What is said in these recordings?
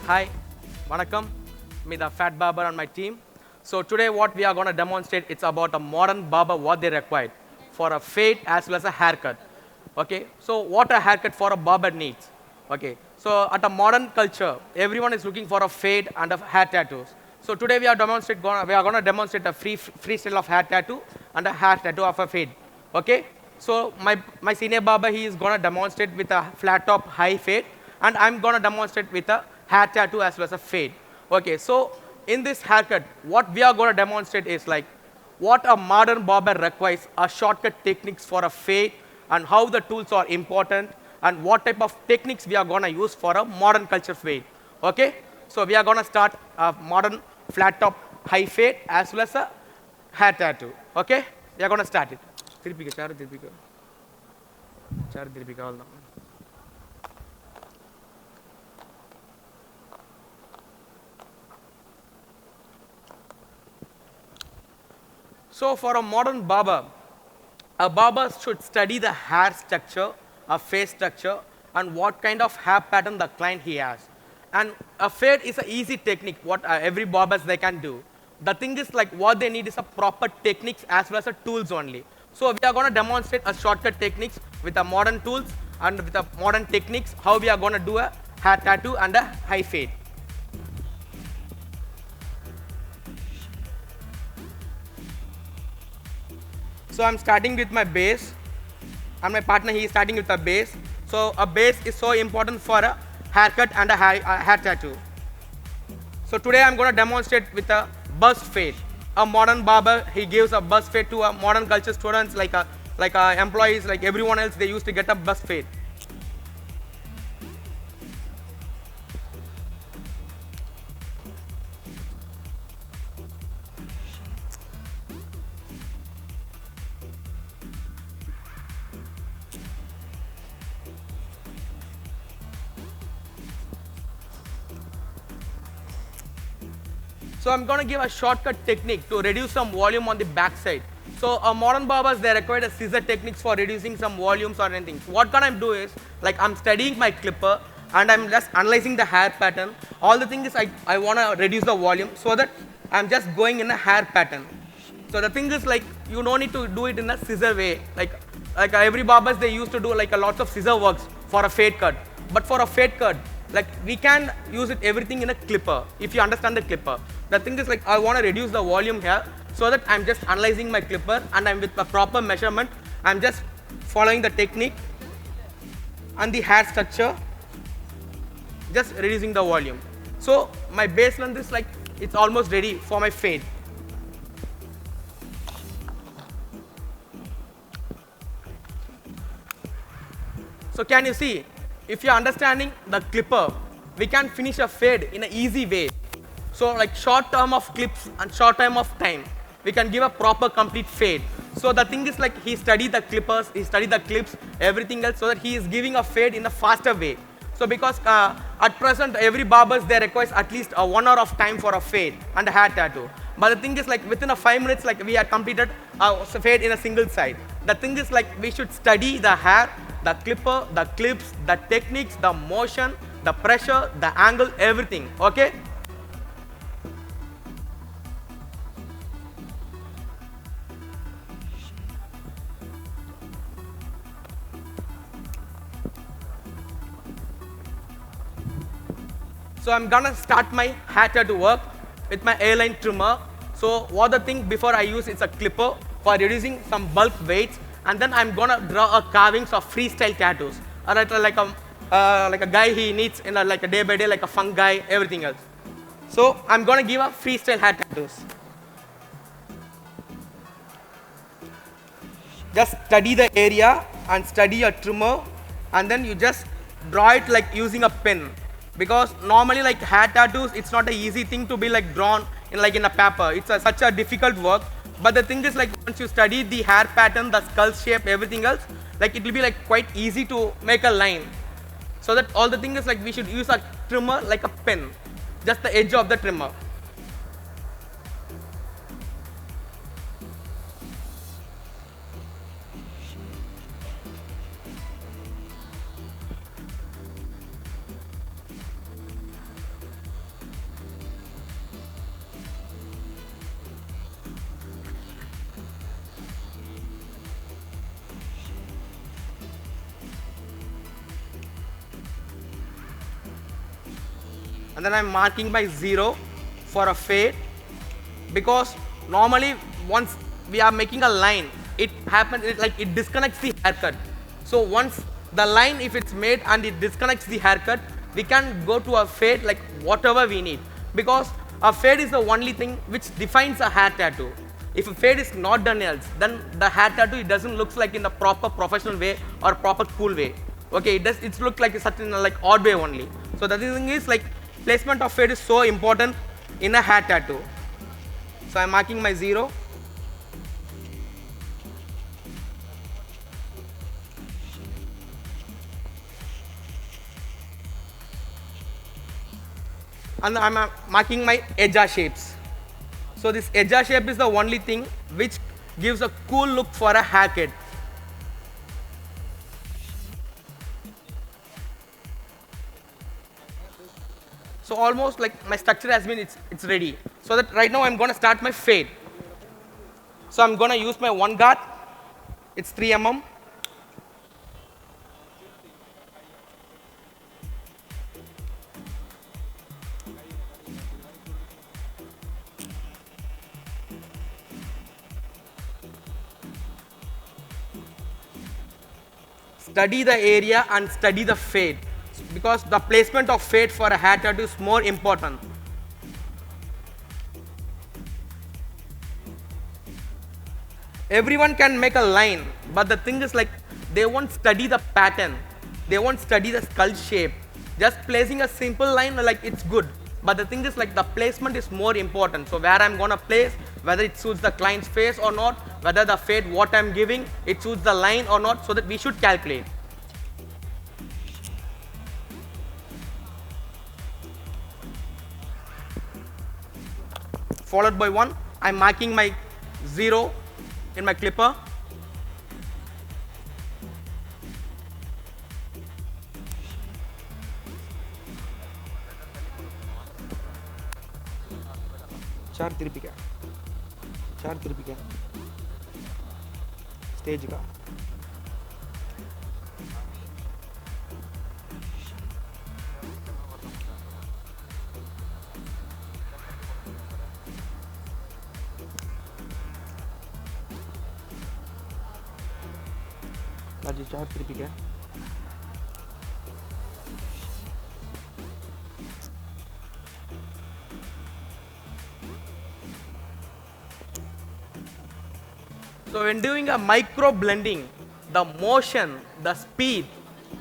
Hi, Vanakkam, me the Fat Barber and my team. So today what we are going to demonstrate, it's about a modern barber, what they require for a fade as well as a haircut. Okay, so what a haircut for a barber needs. Okay, so at a modern culture, everyone is looking for a fade and a hair tattoos. So today we are going to demonstrate a freestyle of hair tattoo and a hair tattoo of a fade. Okay, so my senior barber, he is going to demonstrate with a flat top high fade, and I'm going to demonstrate with a hair tattoo as well as a fade. Okay, so in this haircut, what we are going to demonstrate is like what a modern barber requires, a shortcut techniques for a fade, and how the tools are important, and what type of techniques we are going to use for a modern culture fade. Okay, so we are going to start a modern flat top high fade as well as a hair tattoo. Okay, we are going to start it. So for a modern barber, a barber should study the hair structure, a face structure, and what kind of hair pattern the client he has. And a fade is an easy technique, what every barbers they can do. The thing is like what they need is a proper techniques as well as a tools only. So we are going to demonstrate a shortcut techniques with the modern tools and with the modern techniques, how we are going to do a hair tattoo and a high fade. So I'm starting with my base, and my partner, he is starting with a base. So a base is so important for a haircut and a hair tattoo. So today I'm going to demonstrate with a bust fade. A modern barber, he gives a bust fade to a modern culture students, like employees, like everyone else, they used to get a bust fade. So I'm going to give a shortcut technique to reduce some volume on the back side. So modern barbers, they require a scissor techniques for reducing some volumes or anything. So what can I do is, like I'm studying my clipper and I'm just analyzing the hair pattern. All the thing is I want to reduce the volume so that I'm just going in a hair pattern. So the thing is like you don't need to do it in a scissor way. Like every barbers, they used to do like a lot of scissor works for a fade cut. But for a fade cut, like we can use it everything in a clipper, if you understand the clipper. The thing is like I want to reduce the volume here so that I'm just analyzing my clipper and I'm with a proper measurement. I'm just following the technique and the hair structure, just reducing the volume. So my base length is like, it's almost ready for my fade. So can you see, if you're understanding the clipper, we can finish a fade in an easy way. So like short term of clips and short time of time, we can give a proper complete fade. So the thing is like he studied the clippers, he studied the clips, everything else, so that he is giving a fade in a faster way. So because at present every barbers, they requires at least 1 hour of time for a fade and a hair tattoo. But the thing is like within a 5 minutes, like we have completed a fade in a single side. The thing is like we should study the hair, the clipper, the clips, the techniques, the motion, the pressure, the angle, everything. Okay? So I'm gonna start my hair tattoo work with my A-line trimmer. So what the thing before I use is a clipper for reducing some bulk weights, and then I'm gonna draw a carvings of freestyle tattoos. Alright, like a guy he needs in like a day by day, like a funk guy, everything else. So I'm gonna give a freestyle hair tattoos. Just study the area and study a trimmer, and then you just draw it like using a pen. Because normally like hair tattoos, it's not an easy thing to be like drawn in like in a paper. It's such a difficult work. But the thing is like once you study the hair pattern, the skull shape, everything else, like it will be like quite easy to make a line. So that all the thing is like we should use a trimmer like a pen, just the edge of the trimmer. and then I'm marking by 0 for a fade, because normally once we are making a line, it happens, it disconnects the haircut. So once the line, if it's made and it disconnects the haircut, we can go to a fade like whatever we need, because a fade is the only thing which defines a hair tattoo. If a fade is not done else, then the hair tattoo, it doesn't look like in the proper professional way or proper cool way. Okay, it looks like a certain like odd way only. So the thing is like placement of fade is so important in a hair tattoo. So I'm marking my 0. And I'm marking my edge shapes. So this edge shape is the only thing which gives a cool look for a haircut. So almost like my structure has been, it's ready. So that right now I'm going to start my fade. So I'm going to use my one guard. It's 3 mm. Study the area and study the fade, because the placement of fade for a hair tattoo is more important. Everyone can make a line, but the thing is like they won't study the pattern, they won't study the skull shape. Just placing a simple line, like it's good, but the thing is like the placement is more important. So where I'm gonna place, whether it suits the client's face or not, whether the fade what I'm giving, it suits the line or not, so that we should calculate. Followed by 1, I'm marking my 0 in my clipper. चार तिरपी क्या stage का आज 4 तिरपी क्या So when doing a micro blending, the motion, the speed,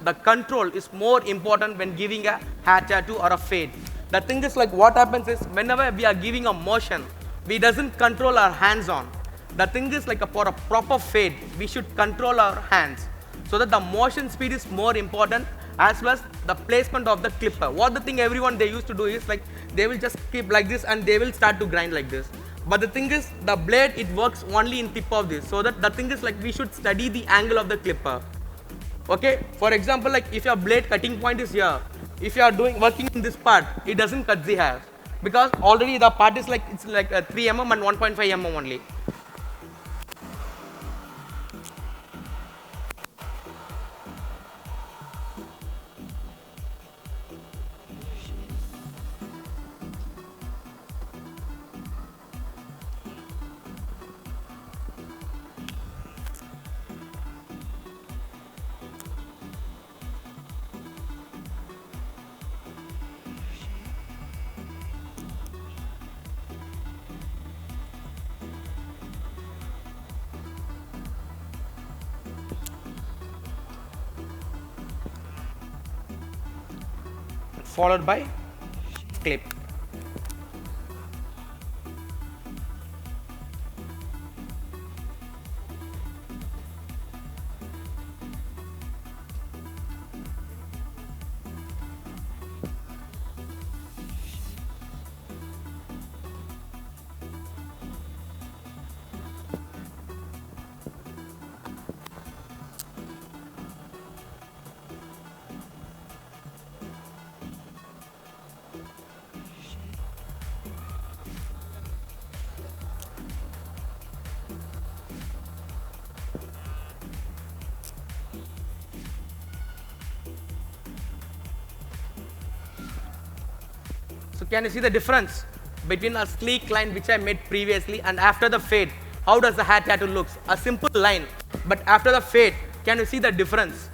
the control is more important when giving a hair tattoo or a fade. The thing is like what happens is whenever we are giving a motion, we doesn't control our hands on. The thing is like for a proper fade, we should control our hands, so that the motion speed is more important, as well as the placement of the clipper. What the thing everyone they used to do is like they will just keep like this and they will start to grind like this. But the thing is, the blade, it works only in tip of this. So that the thing is like we should study the angle of the clipper. Okay, for example, like if your blade cutting point is here, if you are working in this part, it doesn't cut the hair, because already the part is like, it's like a 3 mm and 1.5 mm only. Followed by clip. So can you see the difference between a sleek line which I made previously and after the fade? How does the hair tattoo looks? A simple line, but after the fade, can you see the difference?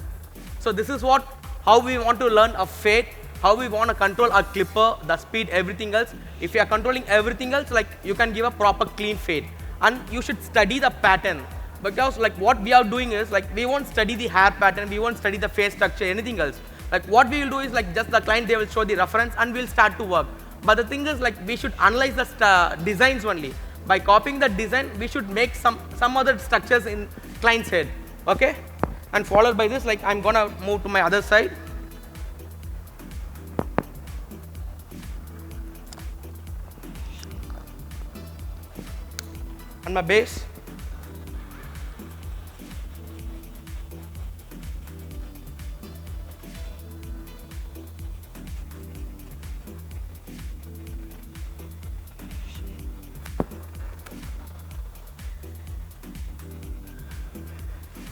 So this is how we want to learn a fade, how we want to control our clipper, the speed, everything else. If you are controlling everything else, like you can give a proper clean fade. And you should study the pattern, because like what we are doing is like we won't study the hair pattern, we won't study the face structure, anything else. Like what we will do is like just the client, they will show the reference and we'll start to work. But the thing is like we should analyze the designs only. By copying the design, we should make some other structures in client's head. Okay? And followed by this, like I'm gonna move to my other side. And my base.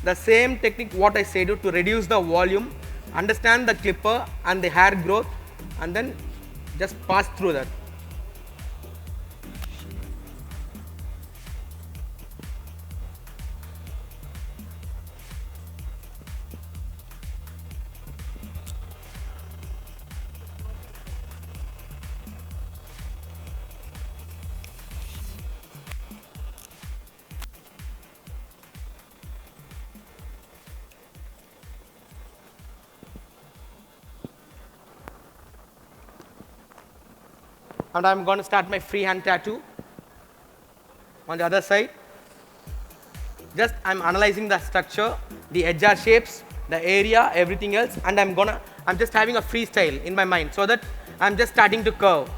The same technique what I said to reduce the volume, understand the clipper and the hair growth, and then just pass through that. And I'm going to start my freehand tattoo on the other side. Just I'm analyzing the structure, the edge shapes, the area, everything else, and I'm just having a freestyle in my mind so that I'm just starting to curve.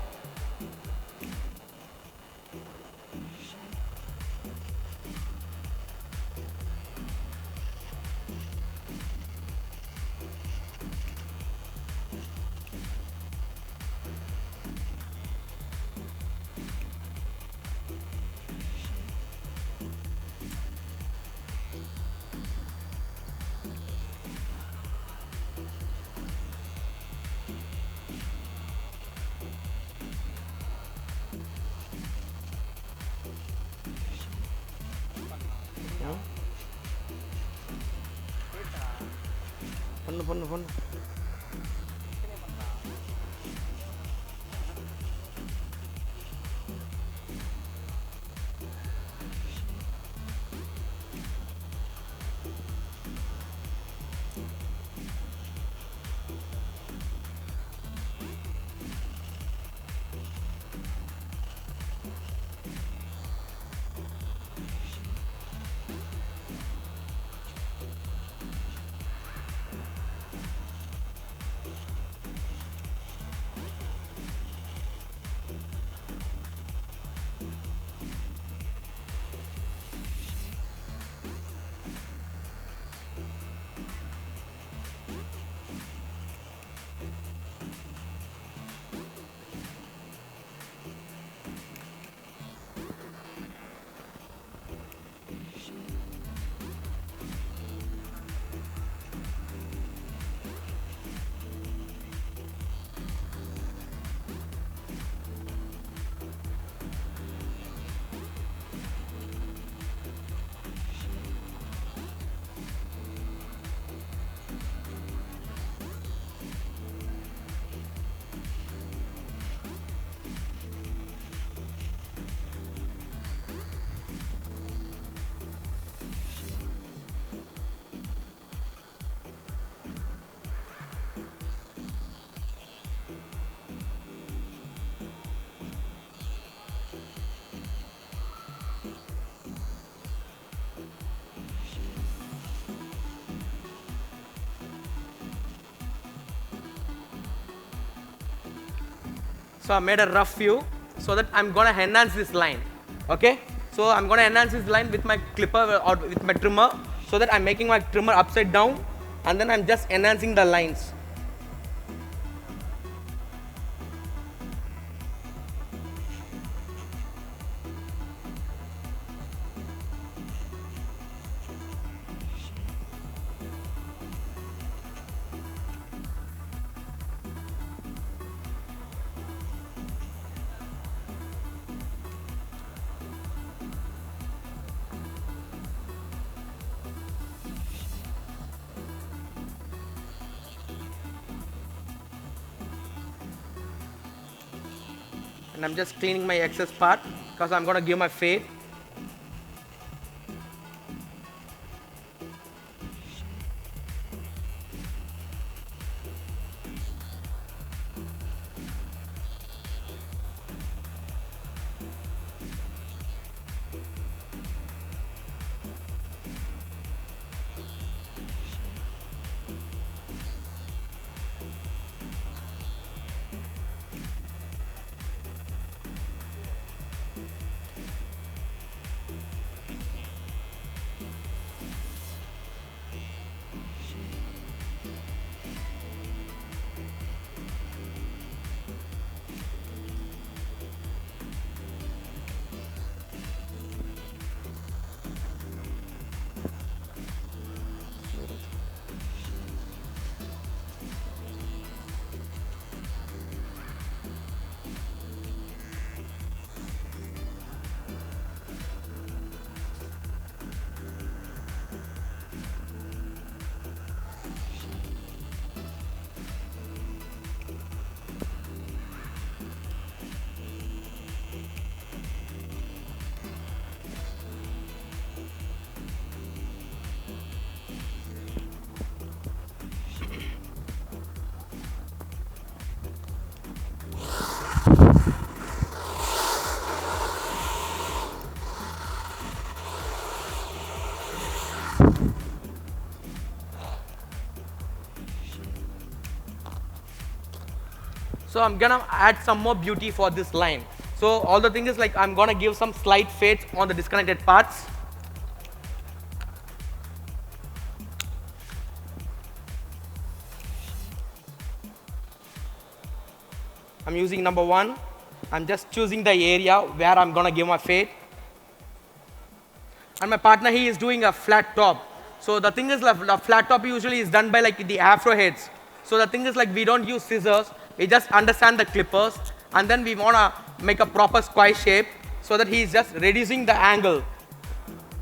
Fun. So I made a rough view so that I'm going to enhance this line. Okay? So I'm going to enhance this line with my clipper or with my trimmer, so that I'm making my trimmer upside down, and then I'm just enhancing the lines. And I'm just cleaning my excess part because I'm going to give my fade. So I'm gonna add some more beauty for this line. So all the thing is like I'm gonna give some slight fades on the disconnected parts. I'm using number 1. I'm just choosing the area where I'm gonna give my fade. And my partner, he is doing a flat top. So the thing is like the flat top usually is done by like the afro heads. So the thing is like we don't use scissors. We just understand the clippers, and then we want to make a proper square shape so that he is just reducing the angle.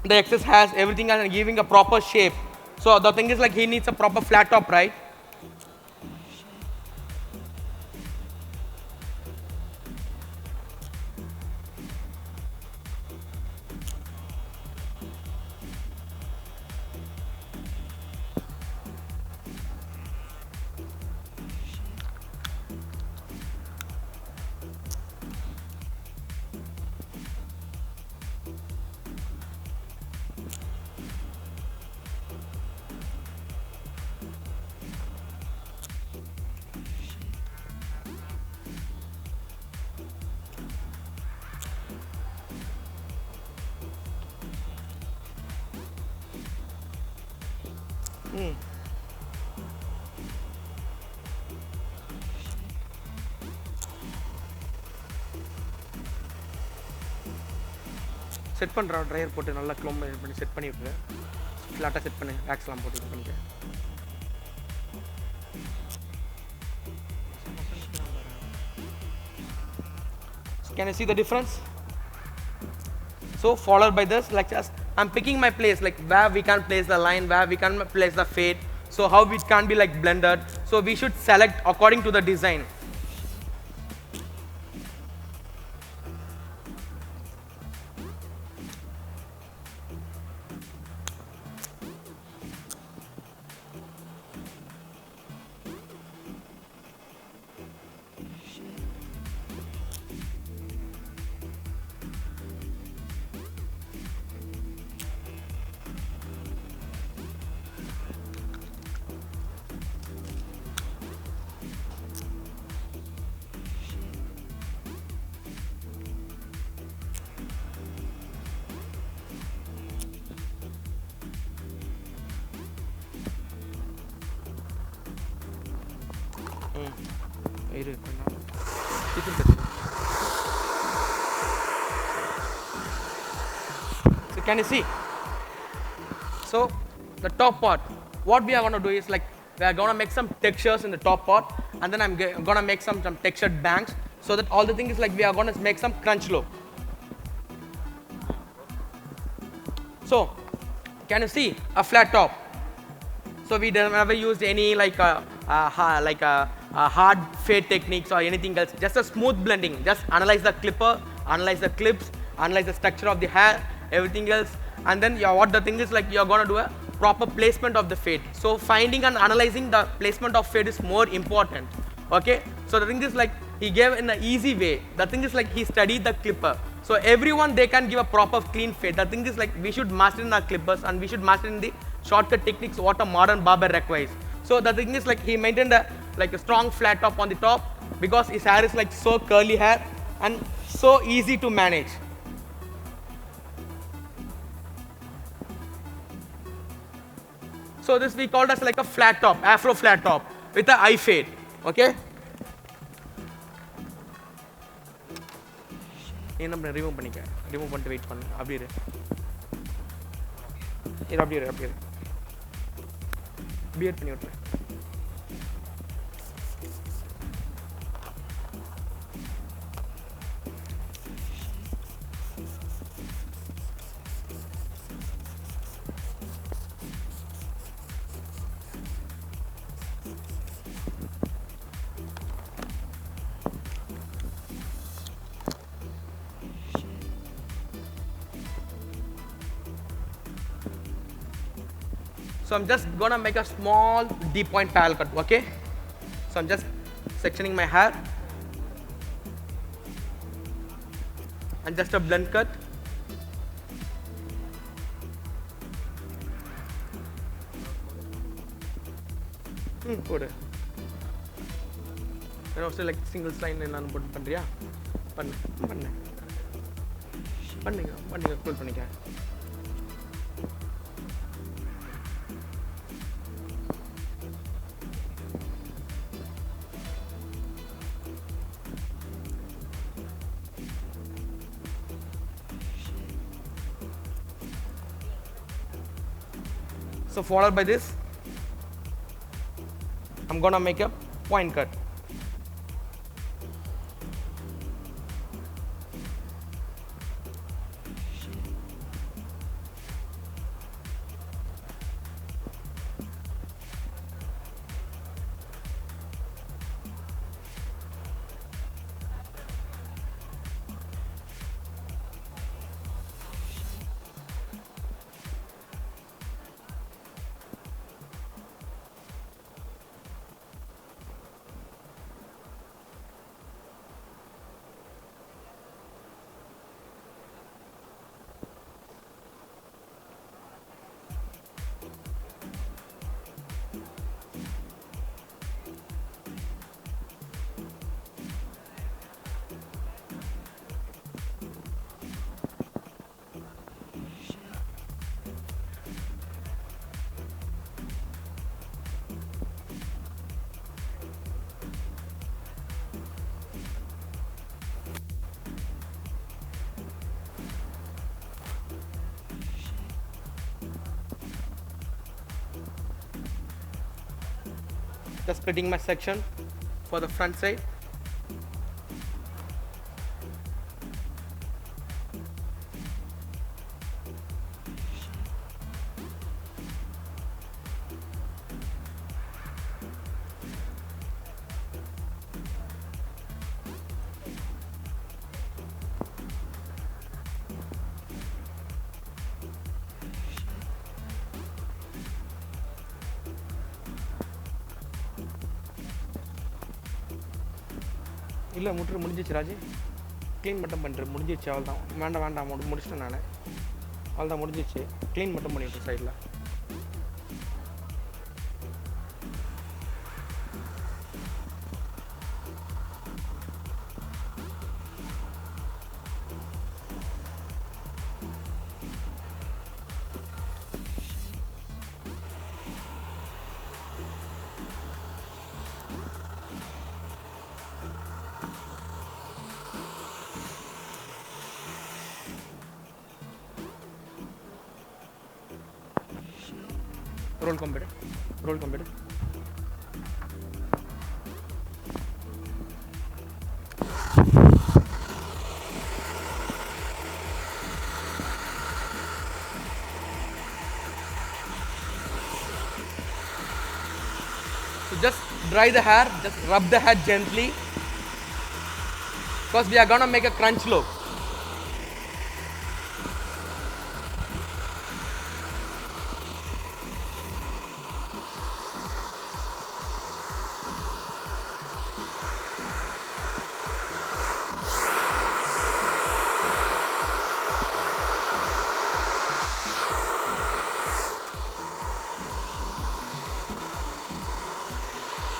The excess has everything and giving a proper shape. So the thing is like he needs a proper flat top, right? Set பண்ணுறா dryer போட்டு நல்லா க்ளோம் பண்ணி set பண்ணி விட்டுரு. ஃப்ளாட்டாக set பண்ணி வேக்ஸ்லாம் போட்டு இது பண்ணிக்க. Can you see the difference? So followed by this, like just I'm picking my place, like where we can place the line, where we can place the fade. So how it can be like blended. So we should select according to the design. So can you see? So the top part, what we are going to do is like we are going to make some textures in the top part, and then I'm going to make some textured banks, so that all the thing is like we are going to make some crunch look. So can you see a flat top? So we never used any like a hard fade techniques or anything else. Just a smooth blending. Just analyze the clipper, analyze the clips, analyze the structure of the hair, everything else. And then what the thing is like you're going to do a proper placement of the fade. So finding and analyzing the placement of fade is more important. Okay. So the thing is like he gave in an easy way. The thing is like he studied the clipper. So everyone they can give a proper clean fade. The thing is like we should master in our clippers and we should master in the shortcut techniques what a modern barber requires. So the thing is like he maintained a strong flat top on the top because his hair is like so curly hair and so easy to manage. So this we called as like a flat top, afro flat top with a eye fade. Okay. remove பண்ணிக்க remove பண்ணிட்டு wait பண்ணு அப்படியே இரு அப்படியே pier பண்ணி விட்டுறேன். So I'm just gonna make a small deep point parallel cut, okay? So I'm just sectioning my hair and just a blend cut. Put it. And also like single line and put pandriya. Pannu. Pull panika. So followed by this, I'm gonna make a point cut. Just splitting my section for the front side. இல்லை முடிஞ்சிச்சு Raji, clean மட்டும் பண்ணுறேன், முடிஞ்சிச்சு, அவள் தான், வேண்டாம் முடிச்சிட்டேன் நான், அவள் தான் முடிஞ்சிச்சு, க்ளீன் மட்டும் பண்ணிவிட்டேன் சைடில். Roll combed so just dry the hair, just rub the hair gently, because we are gonna make a crunch look.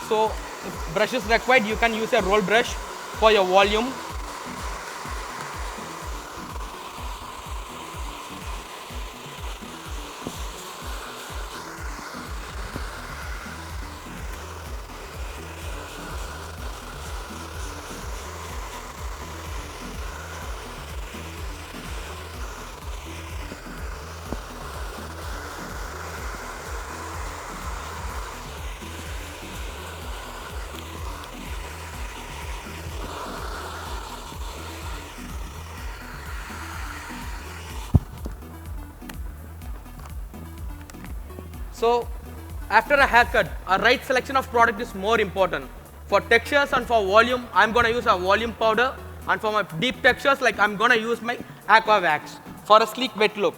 So if brush is required, you can use a roll brush for your volume. So after a haircut, a right selection of product is more important. For textures and for volume, I'm going to use a volume powder, and for my deep textures, like I'm going to use my aqua wax for a sleek wet look.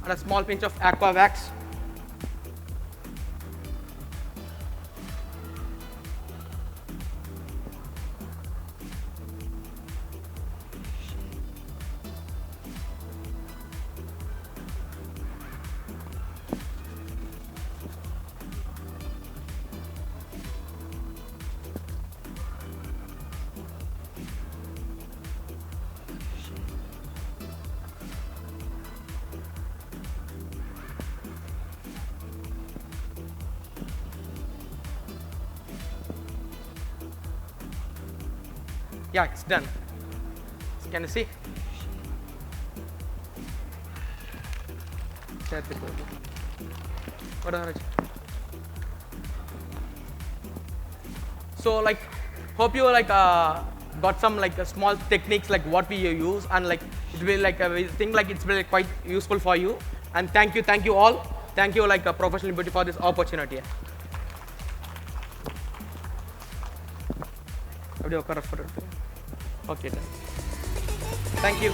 And a small pinch of aqua wax. Yeah, it's done. Can you see? So like, hope you like got some like small techniques like what we use, and like it will like we think like it's really quite useful for you. And thank you all. Thank you like Professional Beauty for this opportunity. Okay, done. Thank you.